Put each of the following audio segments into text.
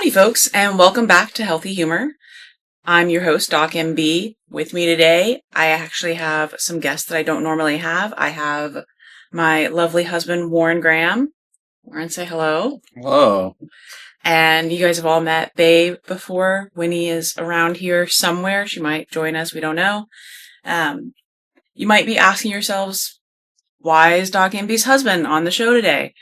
Howdy, folks, and welcome back to Healthy Humor. I'm your host, Doc MB. With me today, I actually have some guests that I don't normally have. I have my lovely husband, Warren Graham. Warren, say hello. Whoa. And you guys have all met Babe before. Winnie is around here somewhere. She might join us. We don't know. You might be asking yourselves, why is Doc MB's husband on the show today?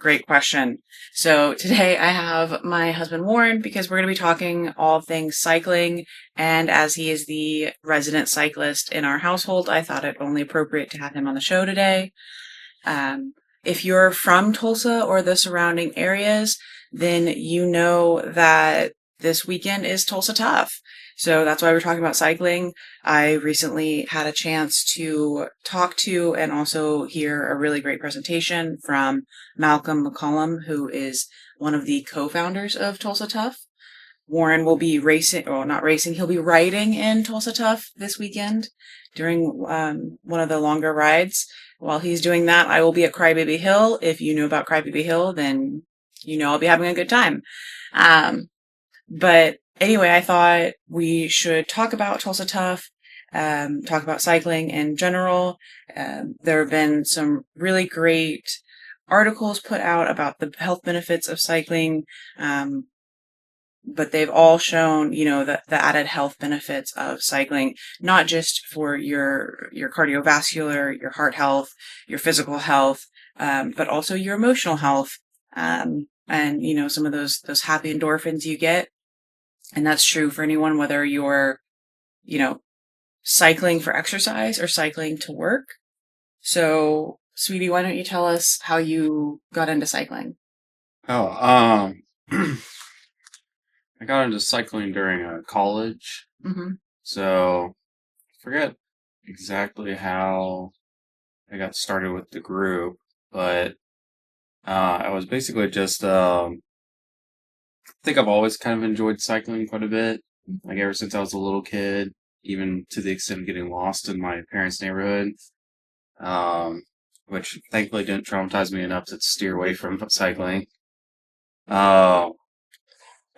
Great question. So today I have my husband Warren because we're going to be talking all things cycling. And as he is the resident cyclist in our household, I thought it only appropriate to have him on the show today. If you're from Tulsa or the surrounding areas, then you know that this weekend is Tulsa Tough. So that's why we're talking about cycling. I recently had a chance to talk to and also hear a really great presentation from Malcolm McCollum, who is one of the co-founders of Tulsa Tough. Warren will be racing, or not racing, he'll be riding in Tulsa Tough this weekend during one of the longer rides. While he's doing that, I will be at Crybaby Hill. If you know about Crybaby Hill, then you know I'll be having a good time. But anyway, I thought we should talk about Tulsa Tough, talk about cycling in general. There have been some really great articles put out about the health benefits of cycling, but they've all shown, the added health benefits of cycling, not just for your cardiovascular, your heart health, your physical health, but also your emotional health, and some of those happy endorphins you get. And that's true for anyone, whether you're, cycling for exercise or cycling to work. So, sweetie, why don't you tell us how you got into cycling? Oh, I got into cycling during college. Mm-hmm. So, I forget exactly how I got started with the group, but I was basically just, I think I've always kind of enjoyed cycling quite a bit. Like ever since I was a little kid, even to the extent of getting lost in my parents' neighborhood, um, which thankfully didn't traumatize me enough to steer away from cycling. Uh,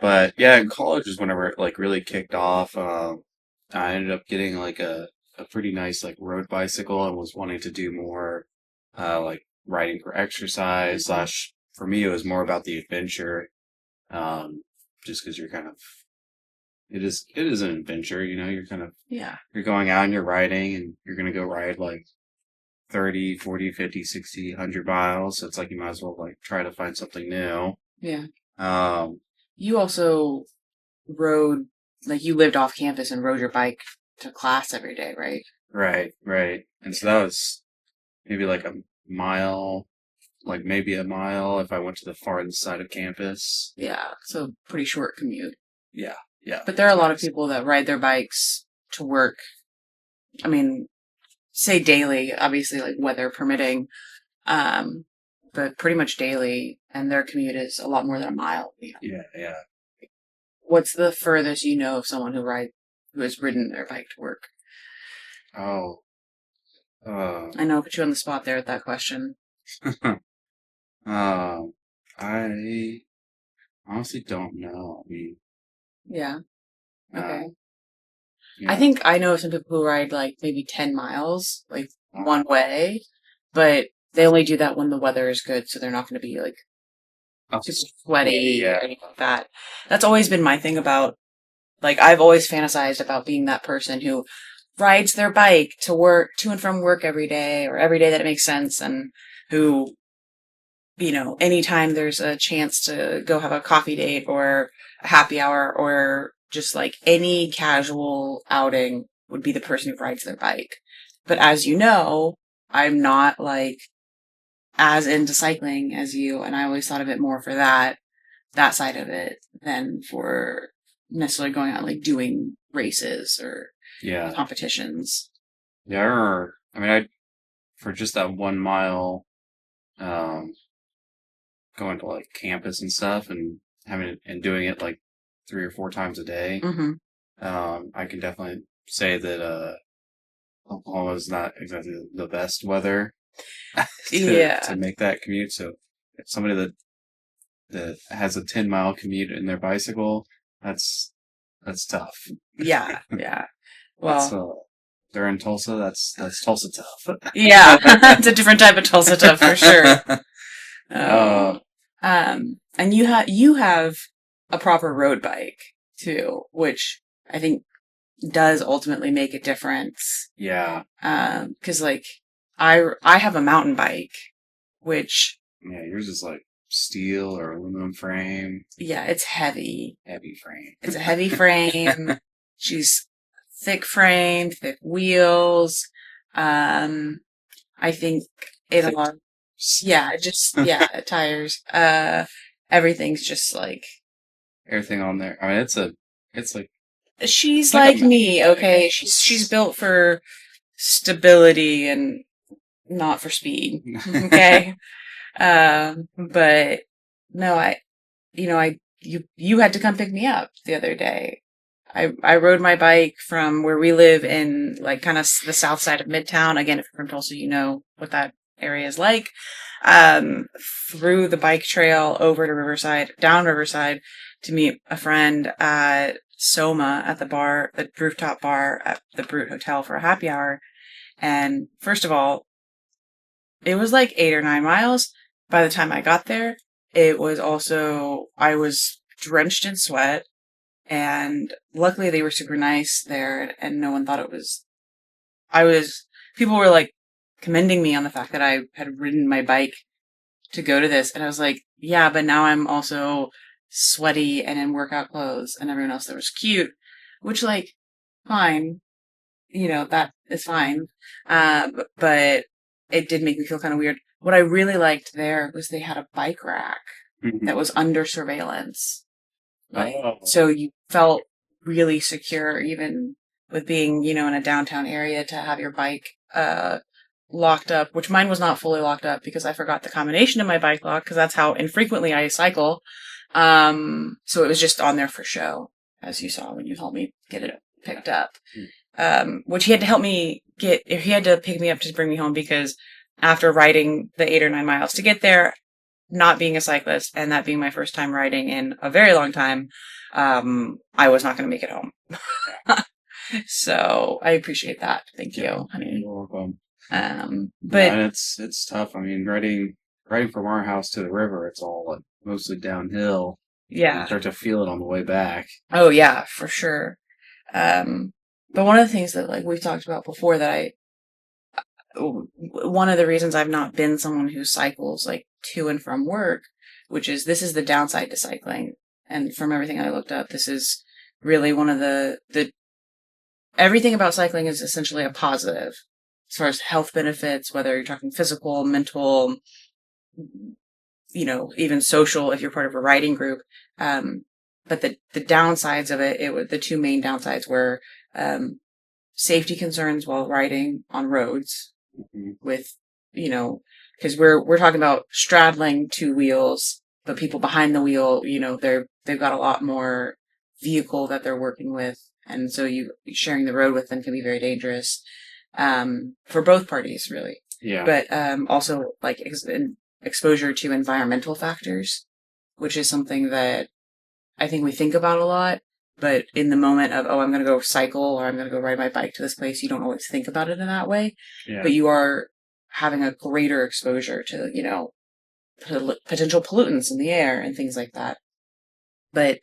But yeah, in college is whenever it like really kicked off. I ended up getting like a pretty nice like road bicycle and was wanting to do more like riding for exercise slash for me it was more about the adventure. Just because you're kind of it is an adventure, you're kind of Yeah. you're going out and you're riding and you're gonna go ride like 30, 40, 50, 60, 100 miles. So it's like you might as well like try to find something new. Yeah. Um You also rode, like you lived off campus and rode your bike to class every day, right? Right, right. And so that was maybe like a mile, like maybe a mile if I went to the farthest side of campus. Yeah, so pretty short commute. Yeah, yeah. But there are a lot of people that ride their bikes to work. I mean, say daily, obviously, like weather permitting, um, but pretty much daily, and their commute is a lot more than a mile. Yeah, yeah. What's the furthest you know of someone who has ridden their bike to work? Oh, I know I put you on the spot there with that question. um, I honestly don't know. I mean, Yeah. uh, Okay. you I know, think I know some people who ride like maybe 10 miles, like uh, one way, but they only do that when the weather is good, so they're not going to be like oh, super sweaty or yeah, anything like that. That's always been my thing about, like, I've always fantasized about being that person who rides their bike to work, to and from work every day, or every day that it makes sense, and who, anytime there's a chance to go have a coffee date or a happy hour or just like any casual outing would be the person who rides their bike. But as you know, I'm not like as into cycling as you, and I always thought of it more for that side of it than for necessarily going out like doing races or yeah, competitions. yeah. I remember. I mean, I for just that 1 mile, um, going to like campus and stuff and having it and doing it like 3 or 4 times a day. Hmm. I can definitely say that Oklahoma is not exactly the best weather to Yeah. make that commute. So if somebody that that has a 10-mile commute in their bicycle, that's tough. Yeah, yeah. That's Well, they're in Tulsa. That's Tulsa tough. yeah, it's a different type of Tulsa tough for sure. uh, Oh, and you have a proper road bike too, which I think does ultimately make a difference. yeah, Because like I have a mountain bike, which yeah. Yours is like steel or aluminum frame, yeah, it's heavy. heavy frame. It's a heavy frame. She's thick frame, thick wheels. Um, I think it a Thick lot. Yeah, just yeah, tires. Everything's just like everything on there. I mean, it's like she's like a like mountain me. bike. Okay, she's built for stability and not for speed. Okay. But no, you had to come pick me up the other day. I rode my bike from where we live in like kind of the south side of Midtown. Again, if you're from Tulsa, you know what that area is like. Through the bike trail over to Riverside, down Riverside to meet a friend at Soma at the bar, the rooftop bar at the Brute Hotel for a happy hour. And first of all, it was like 8 or 9 miles. By the time I got there, I was drenched in sweat, and luckily they were super nice there, and no one thought people were like commending me on the fact that I had ridden my bike to go to this, and I was like, yeah, but now I'm also sweaty and in workout clothes, and everyone else there was cute, which like, fine, that is fine. But it did make me feel kind of weird. What I really liked there was they had a bike rack Mhm. that was under surveillance. Like, Oh, so you felt really secure even with being, in a downtown area to have your bike, locked up, which mine was not fully locked up because I forgot the combination of my bike lock because that's how infrequently I cycle. So it was just on there for show, as you saw when you helped me get it picked up. Which he had to help me he had to pick me up to bring me home because after riding the 8 or 9 miles to get there, not being a cyclist and that being my first time riding in a very long time, I was not going to make it home. So I appreciate that. Thank you, honey. you're welcome. Yeah, But and it's tough. I mean, riding from our house to the river, it's all like mostly downhill. You yeah, start to feel it on the way back. oh yeah, for sure. But one of the things that like we've talked about before one of the reasons I've not been someone who cycles like to and from work, which is this is the downside to cycling. And from everything I looked up, this is really one of the everything about cycling is essentially a positive as far as health benefits, whether you're talking physical, mental, even social if you're part of a riding group. But the downsides of the two main downsides were safety concerns while riding on roads Mhm. with, because we're talking about straddling two wheels, but people behind the wheel, they've got a lot more vehicle that they're working with, and so you sharing the road with them can be very dangerous for both parties, really. Yeah, But also like exposure to environmental factors, which is something that I think we think about a lot. But in the moment of, oh, I'm going to go cycle or I'm going to go ride my bike to this place, you don't always think about it in that way. yeah, But you are having a greater exposure to, potential pollutants in the air and things like that. But,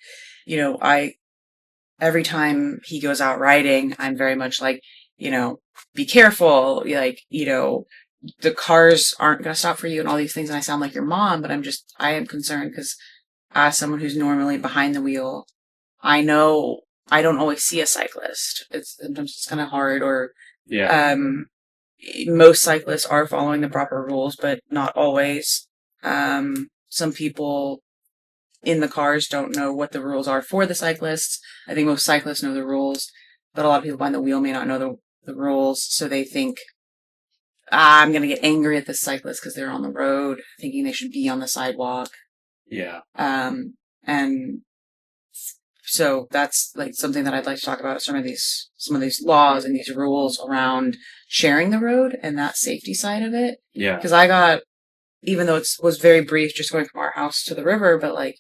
every time he goes out riding, I'm very much like, be careful. Like, the cars aren't going to stop for you and all these things. And I sound like your mom, but I am concerned because as someone who's normally behind the wheel, I know I don't always see a cyclist. Sometimes it's kind of hard or, yeah, most cyclists are following the proper rules, but not always. Some people in the cars don't know what the rules are for the cyclists. I think most cyclists know the rules, but a lot of people behind the wheel may not know the rules, so they think, I'm going to get angry at the cyclist because they're on the road, thinking they should be on the sidewalk. yeah, And so that's like something that I'd like to talk about, some of these laws and these rules around sharing the road and that safety side of it. yeah. Because I got even though it was very brief, just going from our house to the river, but like,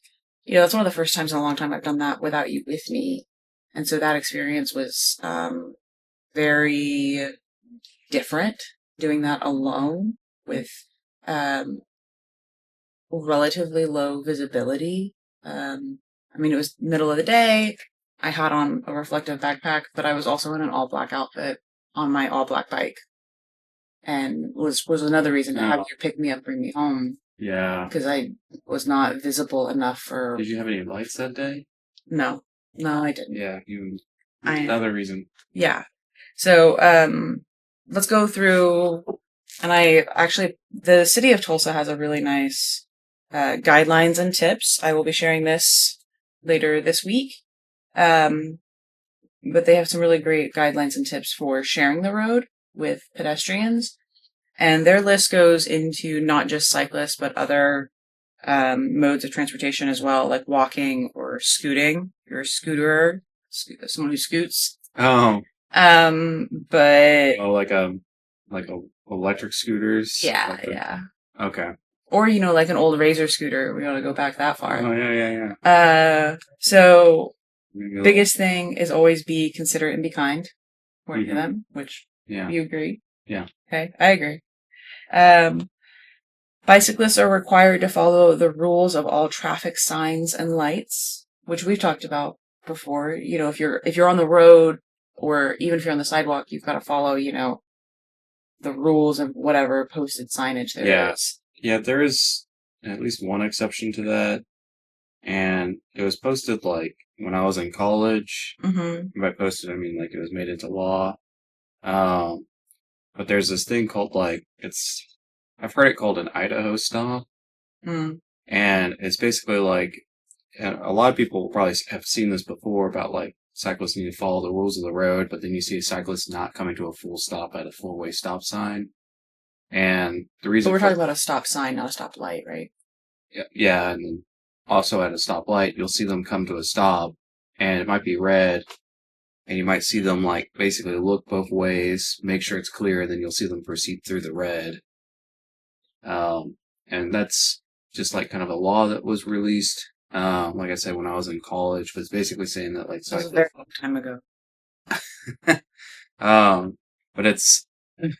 that's one of the first times in a long time I've done that without you with me. And so that experience was very different, doing that alone with um, relatively low visibility. It was middle of the day. I had on a reflective backpack, but I was also in an all black outfit on my all black bike, and was another reason to have Oh, you pick me up, bring me home, yeah. because I was not visible enough for. Did you have any lights that day? No, no, I didn't. Yeah, I another reason. Yeah. So let's go through. And the city of Tulsa has a really nice guidelines and tips. I will be sharing this later this week. But they have some really great guidelines and tips for sharing the road with pedestrians. And their list goes into not just cyclists, but other modes of transportation as well, like walking or scooting. You're a scooterer, someone who scoots. Oh, But like electric scooters. yeah, yeah. Okay. Or, like an old Razor scooter. We gotta go back that far. Oh yeah. So Maybe biggest thing is always be considerate and be kind, according to Mhm. them, which Yeah. you agree. Yeah. Okay, I agree. Bicyclists are required to follow the rules of all traffic signs and lights, which we've talked about before. If you're on the road or even if you're on the sidewalk, you've got to follow, the rules of whatever posted signage there is. Yeah, there is at least one exception to that, and it was posted like when I was in college. Mm-hmm. By posted, I mean like it was made into law. Um, but there's this thing called I've heard it called an Idaho stop, Mm. and it's basically like, and a lot of people probably have seen this before about like cyclists need to follow the rules of the road, but then you see a cyclist not coming to a full stop at a four-way stop sign. And the But reason we're talking about a stop sign, not a stop light, right? yeah, and also at a stoplight, you'll see them come to a stop, and it might be red, and you might see them like basically look both ways, make sure it's clear, and then you'll see them proceed through the red. And that's just like kind of a law that was released. Like I said, when I was in college, was basically saying that like That was a very long time ago. but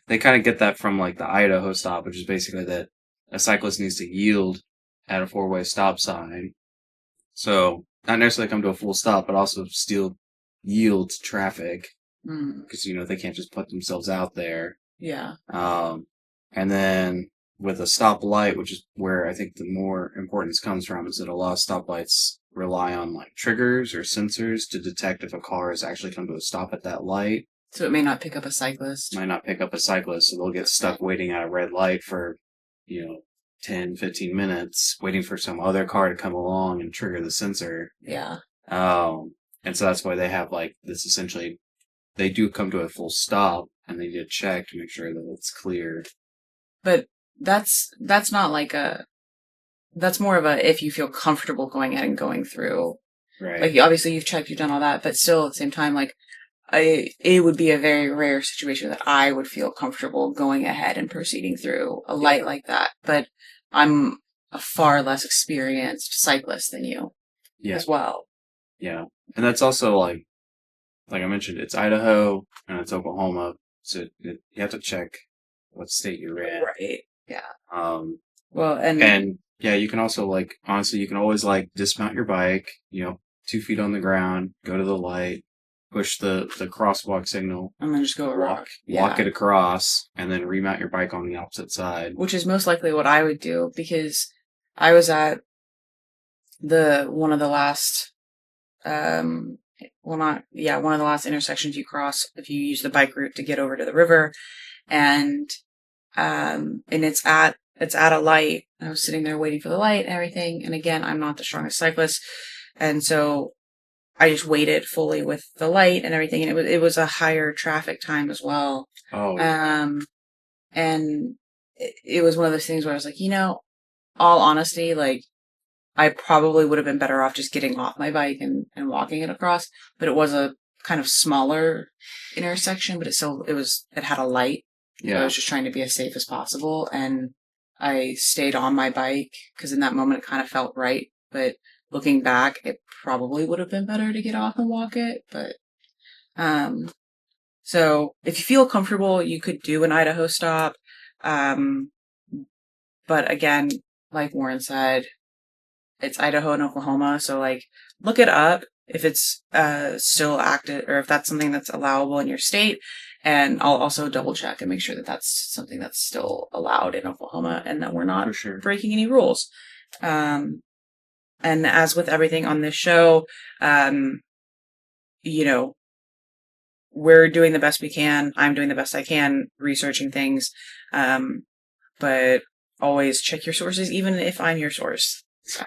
they kind of get that from like the Idaho stop, which is basically that a cyclist needs to yield at a four-way stop sign. So not necessarily come to a full stop, but also still yield to traffic because they can't just put themselves out there. Yeah. And then with a stoplight, which is where I think the more importance comes from, is that a lot of stoplights rely on like triggers or sensors to detect if a car has actually come to a stop at that light. So it may not pick up a cyclist. Might not pick up a cyclist, so they'll get stuck waiting at a red light for, 10, 15 minutes, waiting for some other car to come along and trigger the sensor. Yeah. And so that's why they have like this essentially, they do come to a full stop and they need to check to make sure that it's clear. But that's not like that's more of a if you feel comfortable going ahead and going through. Right. Like obviously you've checked, you've done all that, but still at the same time, like it would be a very rare situation that I would feel comfortable going ahead and proceeding through a light like that. But I'm a far less experienced cyclist than you as well. Yeah. And that's also like I mentioned, it's Idaho and it's Oklahoma. So you have to check what state you're in. Right. Yeah. Well, and yeah, you can also like, honestly, you can always like dismount your bike, 2 feet on the ground, go to the light, push the crosswalk signal, and then just go walk it across, and then remount your bike on the opposite side. Which is most likely what I would do because I was at one of the last, one of the last intersections you cross if you use the bike route to get over to the river, and it's at a light. I was sitting there waiting for the light and everything, and again, I'm not the strongest cyclist, and so I just waited fully with the light and everything, and it was a higher traffic time as well. Oh. And it was one of those things where I was like, all honesty, like I probably would have been better off just getting off my bike and walking it across. But it was a kind of smaller intersection, but it had a light. Yeah. So I was just trying to be as safe as possible. And I stayed on my bike because in that moment it kind of felt right. But looking back, it probably would have been better to get off and walk it. But um, so if you feel comfortable, you could do an Idaho stop. Um, but again, like Warren said, it's Idaho and Oklahoma. So like look it up if it's still active or if that's something that's allowable in your state. And I'll also double check and make sure that that's something that's still allowed in Oklahoma and that we're not For sure. breaking any rules. And as with everything on this show, you know, we're doing the best we can. I'm doing the best I can researching things. But always check your sources, even if I'm your source. So,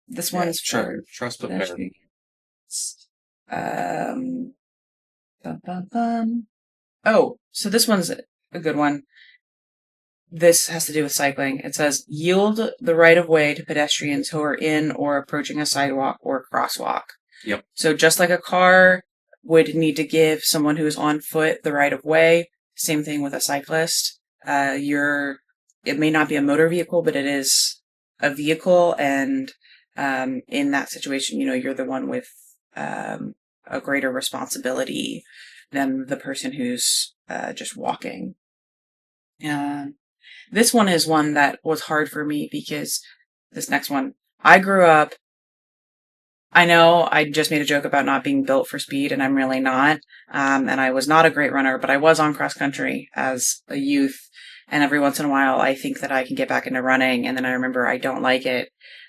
this one's sure. Trust but verify. Um, bum, bum, bum. Oh, so this one's a good one. This has to do with cycling. It says, yield the right of way to pedestrians who are in or approaching a sidewalk or crosswalk. Yep. So just like a car would need to give someone who's on foot the right of way, same thing with a cyclist. It may not be a motor vehicle, but it is a vehicle. And in that situation, you're the one with a greater responsibility than the person who's just walking. This one is one that was hard for me because this next one, I grew up, I know I just made a joke about not being built for speed, and I'm really not. And I was not a great runner, but I was on cross country as a youth. And every once in a while, I think that I can get back into running. And then I remember I don't like it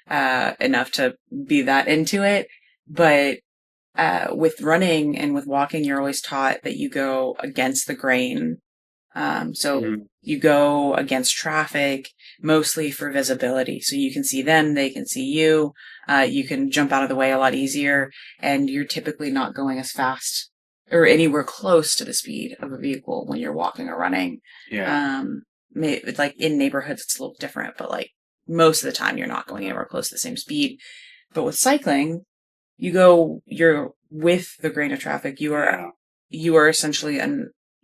enough to be that into it. But with running and with walking, you're always taught that you go against the grain. You go against traffic, mostly for visibility. So you can see them, they can see you. You can jump out of the way a lot easier, and you're typically not going as fast or anywhere close to the speed of a vehicle when you're walking or running. Yeah. Like in neighborhoods, it's a little different, but like most of the time, you're not going anywhere close to the same speed. But with cycling, you're with the grain of traffic. You are essentially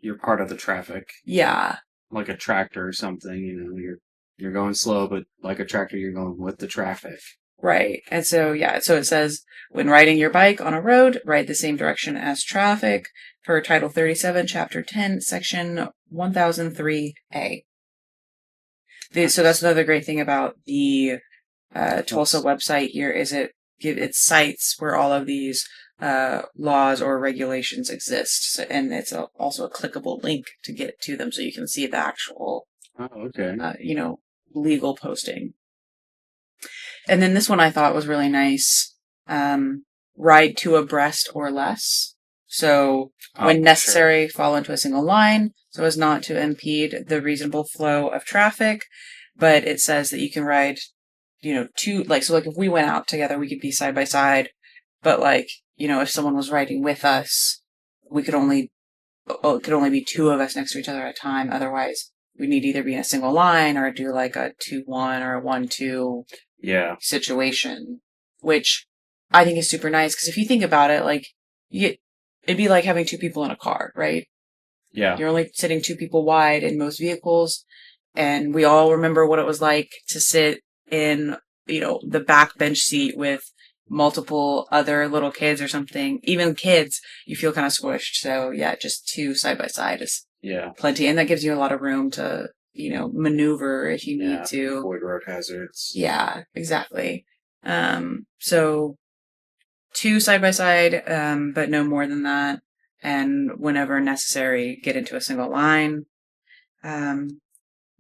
you're part of the traffic. Yeah. Like a tractor or something, you're going slow, but like a tractor, you're going with the traffic. Right. And so it says, when riding your bike on a road, ride the same direction as traffic per Title 37, Chapter 10, Section 1003A. So that's another great thing about the Tulsa website here is it cites where all of these laws or regulations exist. So, and it's also a clickable link to get to them so you can see the actual, legal posting. And then this one I thought was really nice. Ride two abreast or less. So when necessary, fall into a single line so as not to impede the reasonable flow of traffic. But it says that you can ride, two, so if we went out together, we could be side by side. But if someone was riding with us, it could only be two of us next to each other at a time. Otherwise, we need to either be in a single line or do like a 2-1 or a 1-2 situation, which I think is super nice. Because if you think about it, it'd be like having two people in a car, right? Yeah. You're only sitting two people wide in most vehicles. And we all remember what it was like to sit in, the back bench seat with multiple other little kids or something. Even kids, you feel kind of squished. So yeah, just two side by side is plenty. And that gives you a lot of room to, maneuver if you need to. Avoid road hazards. Yeah, exactly. So two side by side, but no more than that. And whenever necessary, get into a single line.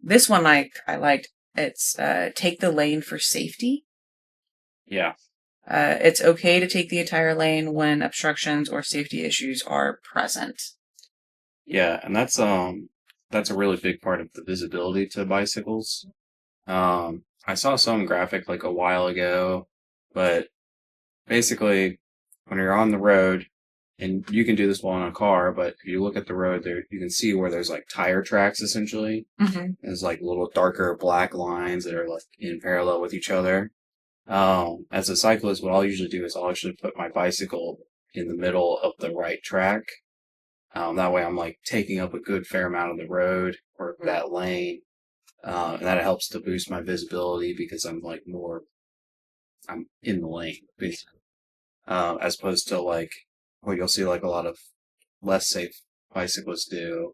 This one I liked. It's take the lane for safety. Yeah. It's okay to take the entire lane when obstructions or safety issues are present. Yeah, and that's a really big part of the visibility to bicycles. I saw some graphic like a while ago, but basically when you're on the road, and you can do this while in a car, but if you look at the road there, you can see where there's like tire tracks essentially. Mm-hmm. There's like little darker black lines that are like in parallel with each other. As a cyclist, what I'll usually do is I'll actually put my bicycle in the middle of the right track. That way I'm like taking up a good fair amount of the road or that lane. And that helps to boost my visibility because I'm in the lane, basically. As opposed to like what you'll see like a lot of less safe bicyclists do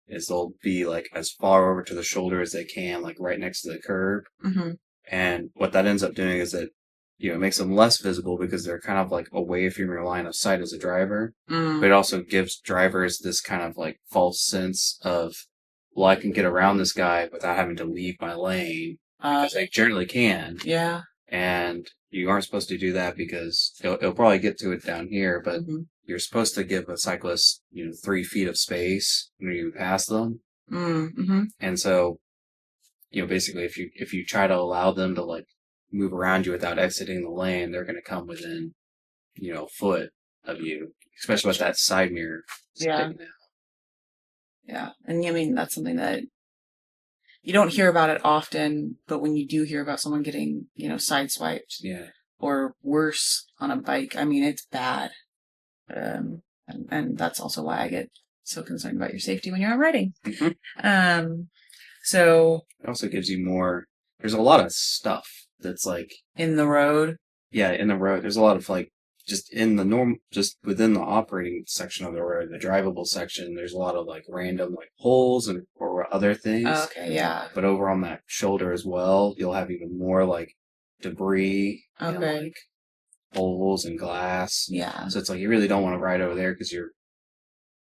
is they'll be like as far over to the shoulder as they can, like right next to the curb. Mm-hmm. And what that ends up doing is that, it makes them less visible because they're kind of like away from your line of sight as a driver. But it also gives drivers this kind of like false sense of, well, I can get around this guy without having to leave my lane because I generally can. Yeah. And you aren't supposed to do that because it'll probably get to it down here, but you're supposed to give a cyclist, 3 feet of space when you pass them. Mm-hmm. And so, basically if you try to allow them to like move around you without exiting the lane, they're going to come within, a foot of you, especially with that side mirror. Yeah. Yeah. And I mean, that's something that you don't hear about it often, but when you do hear about someone getting, sideswiped, Yeah. or worse on a bike, I mean, it's bad. And that's also why I get so concerned about your safety when you're out riding. Mm-hmm. So it also gives you more. There's a lot of stuff that's like in the road. Yeah, in the road. There's a lot of like just just within the operating section of the road, the drivable section. There's a lot of like random like holes or other things. Okay, yeah. But over on that shoulder as well, you'll have even more like debris and like holes and glass. Yeah. So it's like you really don't want to ride over there because you're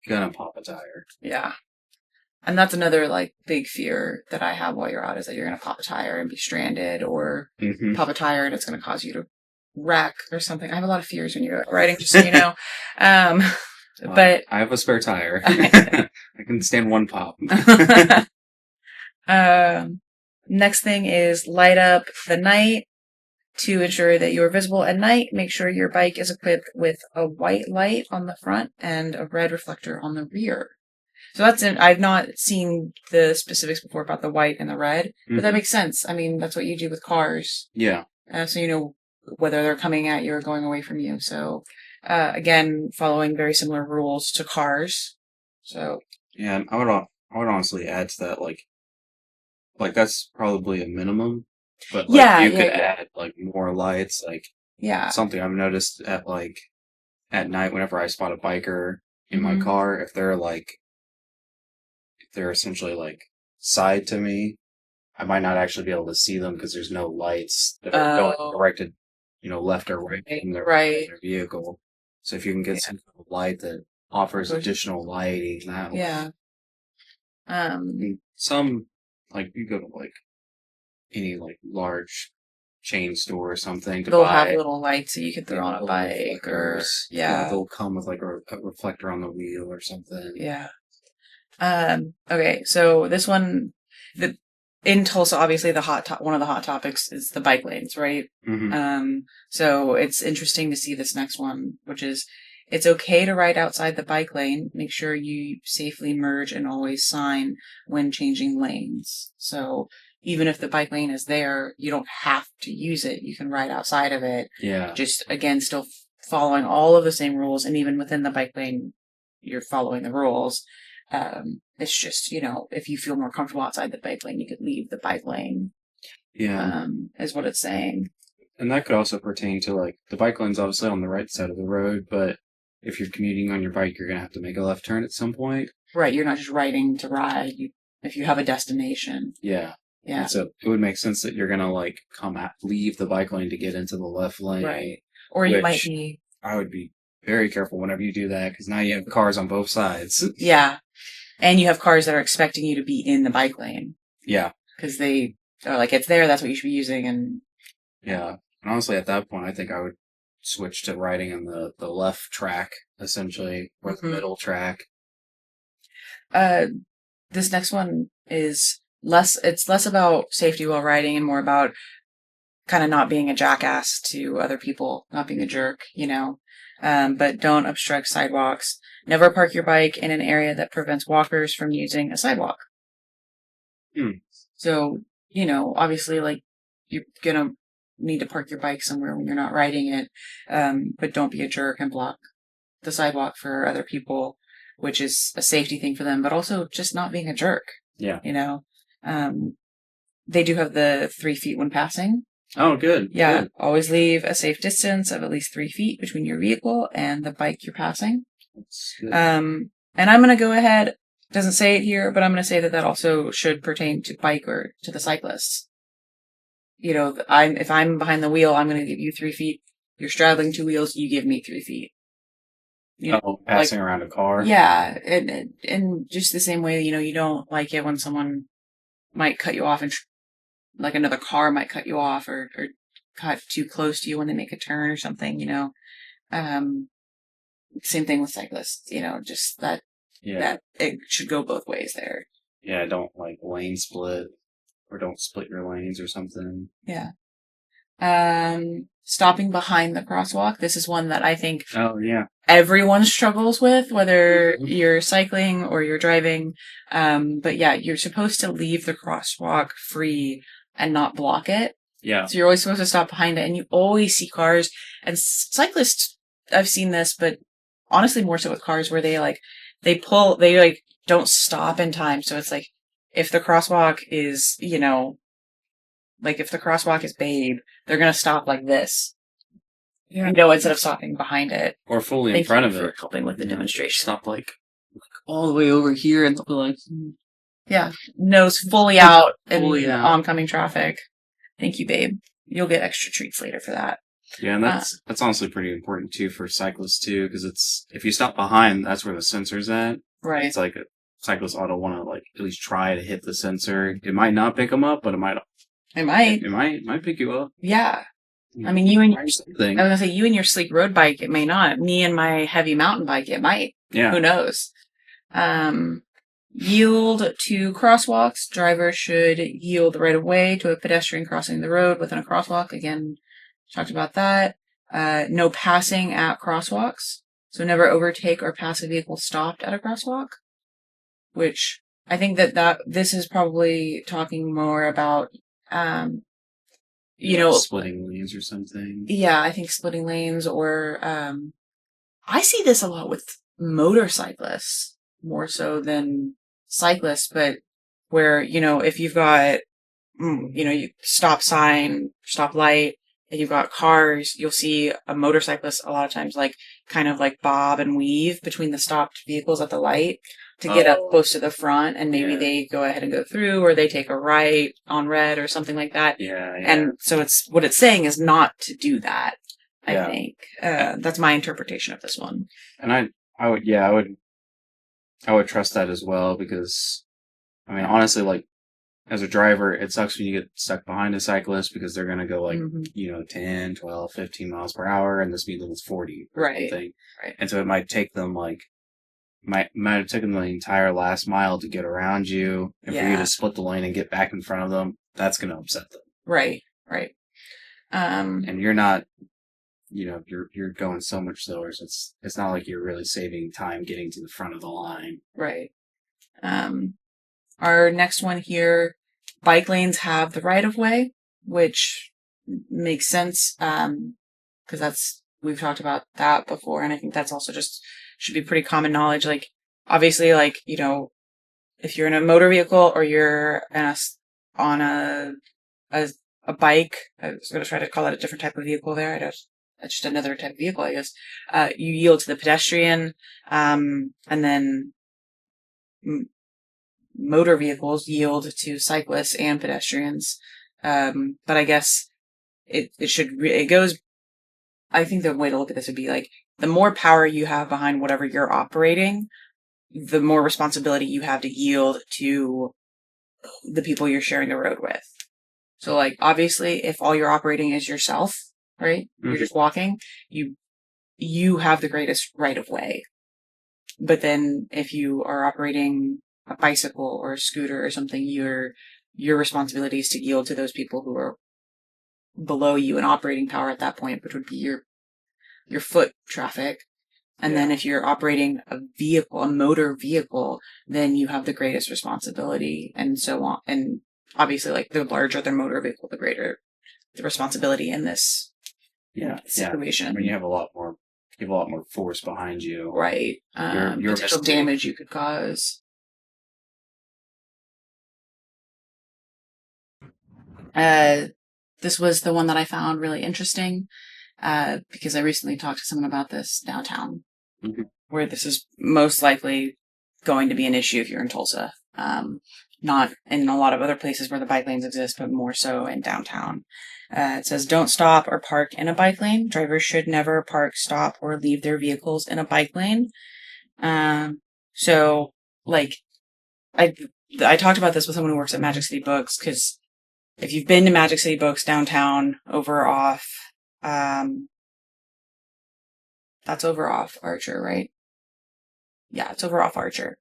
gonna pop a tire. Yeah. And that's another like big fear that I have while you're out is that you're going to pop a tire and be stranded, or pop a tire and it's going to cause you to wreck or something. I have a lot of fears when you're riding, just so you know. But I have a spare tire. I can stand one pop. Next thing is light up the night. To ensure that you are visible at night, make sure your bike is equipped with a white light on the front and a red reflector on the rear. So I've not seen the specifics before about the white and the red, but that makes sense. I mean, that's what you do with cars. Yeah. So you know whether they're coming at you or going away from you. So, again, following very similar rules to cars. So. Yeah, I would honestly add to that, like that's probably a minimum, but like you could add like more lights, like something I've noticed at night whenever I spot a biker in my car, if they're essentially like side to me, I might not actually be able to see them because there's no lights that are going directed, left or right in their vehicle. So if you can get some kind of light that offers additional lighting, that some like you go to like any like large chain store or something they'll have little lights that you can throw on a bike, or they'll come with like a reflector on the wheel or something. Yeah. Okay, so this one, in Tulsa, obviously one of the hot topics is the bike lanes, right? So it's interesting to see this next one, which is, it's okay to ride outside the bike lane. Make sure you safely merge and always sign when changing lanes. So even if the bike lane is there, you don't have to use it. You can ride outside of it. Yeah. Just, again, still following all of the same rules. And even within the bike lane, you're following the rules. It's just, if you feel more comfortable outside the bike lane, you could leave the bike lane. Yeah. Is what it's saying. And that could also pertain to like the bike lane's obviously on the right side of the road, but if you're commuting on your bike, you're going to have to make a left turn at some point. Right. You're not just riding to ride. If you have a destination. Yeah. Yeah. And so it would make sense that you're going to like leave the bike lane to get into the left lane. Right. Or you might be. I would be very careful whenever you do that because now you have cars on both sides. Yeah. And you have cars that are expecting you to be in the bike lane. Yeah. Because they are like, it's there, that's what you should be using. And yeah. And honestly, at that point, I think I would switch to riding on the left track, essentially, or the middle track. This next one is it's less about safety while riding and more about kind of not being a jackass to other people, not being a jerk, but don't obstruct sidewalks. Never park your bike in an area that prevents walkers from using a sidewalk. So, obviously, like, you're gonna need to park your bike somewhere when you're not riding it, but don't be a jerk and block the sidewalk for other people, which is a safety thing for them, but also just not being a jerk. Yeah. they do have the 3 feet when passing. Oh, good. Yeah, Good. always leave a safe distance of at least 3 feet between your vehicle and the bike you're passing. That's good. And I'm going to go ahead, doesn't say it here, but I'm going to say that that also should pertain to bike or to the cyclists. You know, if I'm behind the wheel, I'm going to give you 3 feet. You're straddling 2 wheels, you give me 3 feet. You know, passing around a car. yeah, and just the same way, you know, you don't like it when someone might cut you off and like another car might cut you off or cut too close to you when they make a turn or something, you know. Same thing with cyclists, you know, just that it should go both ways there. Yeah, don't like lane split or don't split your lanes or something. Yeah. Stopping behind the crosswalk. This is one that I think everyone struggles with, whether you're cycling or you're driving. But yeah, you're supposed to leave the crosswalk free and not block it. Yeah. So you're always supposed to stop behind it, and you always see cars and cyclists. I've seen this, but honestly, more so with cars where they don't stop in time. So it's like if the crosswalk is, you know, like if the crosswalk is Babe, they're gonna stop like this. Yeah. You know, instead of stopping behind it. Or fully in front of it. Helping with the demonstration. Stop like all the way over here and like nose fully out in oncoming traffic. Thank you, Babe. You'll get extra treats later for that. Yeah, and that's honestly pretty important too for cyclists too, because it's if you stop behind, that's where the sensor's at. Right. It's like a cyclist ought to want to like at least try to hit the sensor. It might not pick them up, but it might. It might. It might pick you up. Yeah. I mean, you and I was gonna say you and your sleek road bike, it may not. Me and my heavy mountain bike, it might. Yeah. Who knows? Yield to crosswalks. Driver should yield right of way to a pedestrian crossing the road within a crosswalk. Again, talked about that. No passing at crosswalks. So never overtake or pass a vehicle stopped at a crosswalk. Which I think that this is probably talking more about, you know, splitting lanes or something. Yeah, I think splitting lanes or, I see this a lot with motorcyclists more so than cyclists, but where, you know, if you've got, you know, you stop sign, stop light, and you've got cars, you'll see a motorcyclist a lot of times like kind of like bob and weave between the stopped vehicles at the light to get up close to the front, and maybe they go ahead and go through, or they take a right on red or something like that. Yeah. And so it's what it's saying is not to do that. I think that's my interpretation of this one. And I would trust that as well, because I mean honestly, like as a driver, it sucks when you get stuck behind a cyclist because they're going to go like, you know, 10, 12, 15 miles per hour and the speed limit's 40. Right. And so it might take them like, might have taken the entire last mile to get around you, and for you to split the lane and get back in front of them, that's going to upset them. Right. And you're not, you know, you're going so much slower, so it's not like you're really saving time getting to the front of the line. Right. Our next one here, bike lanes have the right of way, which makes sense, because we've talked about that before, and I think that's also just should be pretty common knowledge. Like, obviously, like, you know, if you're in a motor vehicle or you're on a bike, I was going to try to call it a different type of vehicle there. It's just another type of vehicle, I guess. You yield to the pedestrian, and then motor vehicles yield to cyclists and pedestrians. But I guess it goes, I think the way to look at this would be like, the more power you have behind whatever you're operating, the more responsibility you have to yield to the people you're sharing the road with. So like, obviously, if all you're operating is yourself, right? You're just walking, you have the greatest right of way. But then if you are operating a bicycle or a scooter or something, your responsibility is to yield to those people who are below you in operating power at that point, which would be your foot traffic. And then if you're operating a motor vehicle, then you have the greatest responsibility, and so on. And obviously, like, the larger the motor vehicle, the greater the responsibility in this situation. I mean, you have a lot more force behind you. Right. Your potential damage you could cause. This was the one that I found really interesting because I recently talked to someone about this downtown, where this is most likely going to be an issue if you're in Tulsa. Not in a lot of other places where the bike lanes exist, but more so in downtown. It says, don't stop or park in a bike lane. Drivers should never park, stop, or leave their vehicles in a bike lane. So, like, I talked about this with someone who works at Magic City Books, because if you've been to Magic City Books downtown, over off, that's over off Archer, right? Yeah, it's over off Archer.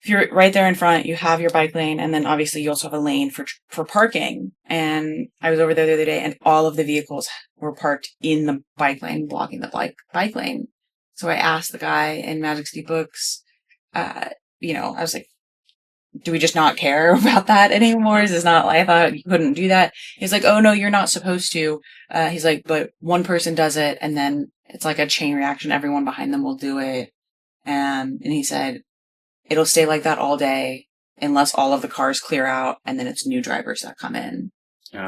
If you're right there in front, you have your bike lane, and then obviously you also have a lane for parking. And I was over there the other day, and all of the vehicles were parked in the bike lane, blocking the bike lane. So I asked the guy in Magic City Books, I was like, do we just not care about that anymore? Is this not, I thought you couldn't do that. He's like, oh no, you're not supposed to. He's like, but one person does it, and then it's like a chain reaction. Everyone behind them will do it. And he said, it'll stay like that all day unless all of the cars clear out, and then it's new drivers that come in.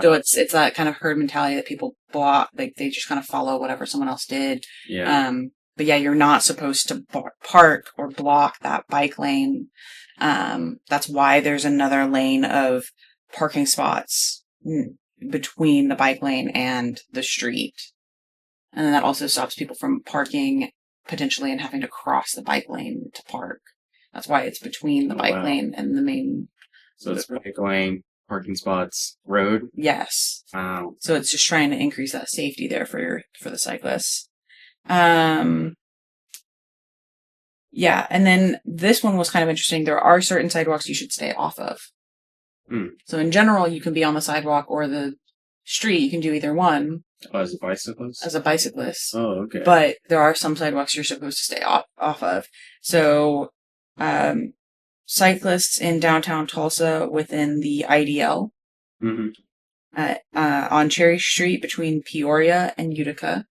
So it's that kind of herd mentality that people block, like they just kind of follow whatever someone else did. Yeah. But yeah, you're not supposed to park or block that bike lane. That's why there's another lane of parking spots between the bike lane and the street. And then that also stops people from parking potentially and having to cross the bike lane to park. That's why it's between the bike lane and the main. So it's bike lane, parking spots, road? Yes. Wow. So it's just trying to increase that safety there for the cyclists. Yeah, and then this one was kind of interesting. There are certain sidewalks you should stay off of. So in general, you can be on the sidewalk or the street. You can do either one. Oh, as a bicyclist? As a bicyclist. Oh, okay. But there are some sidewalks you're supposed to stay off of. So, cyclists in downtown Tulsa within the IDL, on Cherry Street between Peoria and Utica.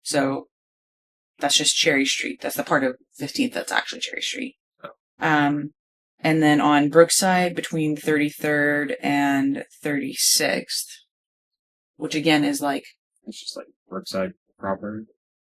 So that's just Cherry Street. That's the part of 15th that's actually Cherry Street. And then on Brookside between 33rd and 36th, which again is like... It's just like Brookside proper.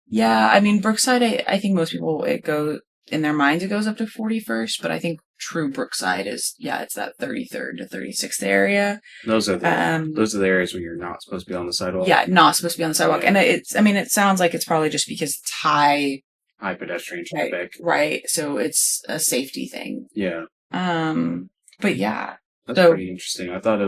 Yeah, I mean, Brookside, I think most people, in their minds, it goes up to 41st, but I think true Brookside is, it's that 33rd to 36th area. Those are the areas where you're not supposed to be on the sidewalk. Yeah, not supposed to be on the sidewalk. And it sounds like it's probably just because it's high pedestrian traffic. Right. So it's a safety thing. Yeah. But yeah. That's pretty interesting. I thought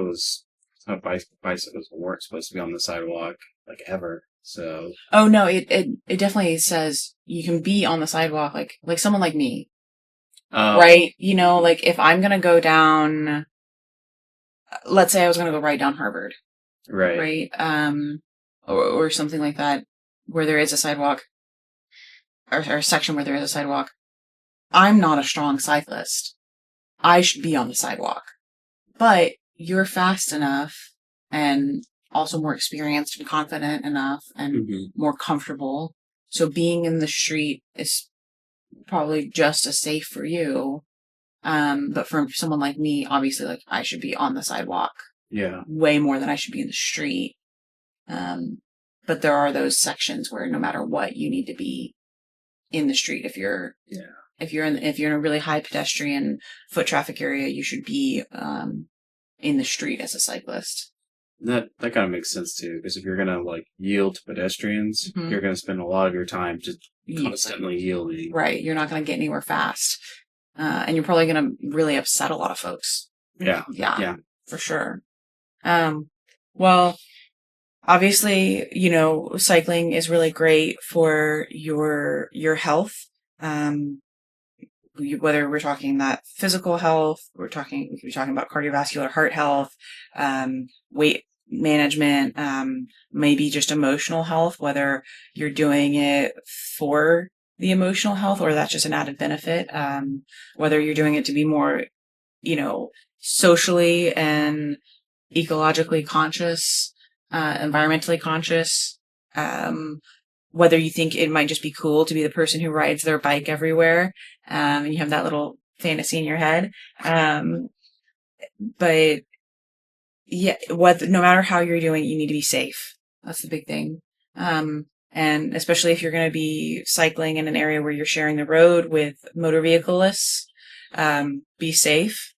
bicycles weren't supposed to be on the sidewalk, like, ever. So. Oh no, it definitely says you can be on the sidewalk, like someone like me. Right? Like if I'm gonna go down, let's say I was gonna go right down Harvard. Right. Right? Or something like that, where there is a sidewalk, or a section where there is a sidewalk. I'm not a strong cyclist. I should be on the sidewalk. But you're fast enough and also more experienced and confident enough and more comfortable. So being in the street is probably just as safe for you. But for someone like me, obviously, like, I should be on the sidewalk. Yeah. Way more than I should be in the street. But there are those sections where no matter what, you need to be in the street. If you're in a really high pedestrian foot traffic area, you should be in the street as a cyclist. That kind of makes sense too, because if you're gonna yield to pedestrians, you're gonna spend a lot of your time just constantly yielding. Right, you're not gonna get anywhere fast, and you're probably gonna really upset a lot of folks. Yeah, for sure. Well, obviously, cycling is really great for your health. Whether we're talking that physical health, we could be talking about cardiovascular, heart health, weight management, maybe just emotional health, whether you're doing it for the emotional health or that's just an added benefit, whether you're doing it to be more, socially and ecologically conscious, environmentally conscious, whether you think it might just be cool to be the person who rides their bike everywhere, and you have that little fantasy in your head. But yeah, no matter how you're doing, you need to be safe. That's the big thing. And especially if you're going to be cycling in an area where you're sharing the road with motor vehicleists, be safe.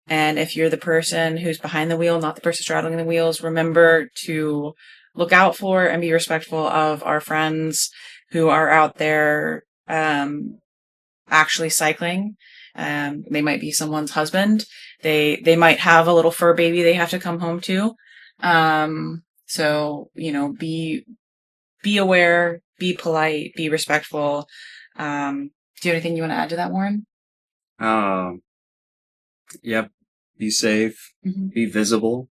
And if you're the person who's behind the wheel, not the person straddling the wheels, remember to look out for and be respectful of our friends who are out there, actually cycling. They might be someone's husband. They might have a little fur baby they have to come home to. So, be aware, be polite, be respectful. Do you have anything you want to add to that, Warren? Um, yep. Be safe. Mm-hmm. Be visible.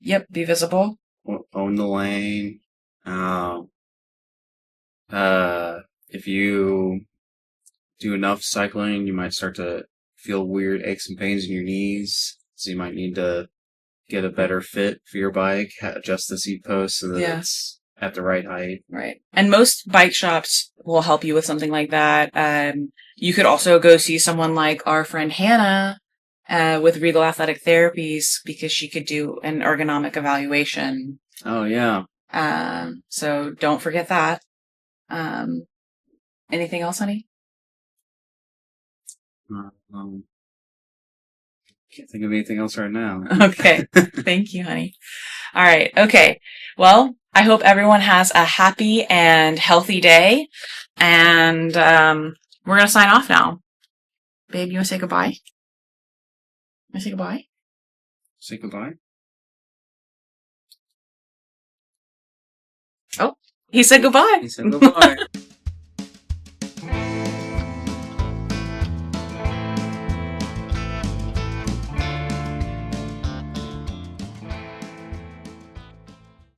Yep, be visible. Own the lane. Um, if you do enough cycling, you might start to feel weird aches and pains in your knees. So you might need to get a better fit for your bike, adjust the seat post so that it's at the right height. Right. And most bike shops will help you with something like that. You could also go see someone like our friend Hannah with Regal Athletic Therapies because she could do an ergonomic evaluation. Oh, yeah. So don't forget that. Anything else, honey? Can't think of anything else right now. Okay. Thank you, honey. All right. Okay. Well, I hope everyone has a happy and healthy day. And we're going to sign off now. Babe, you want to say goodbye? Want to say goodbye? Say goodbye? Oh, he said goodbye. He said goodbye.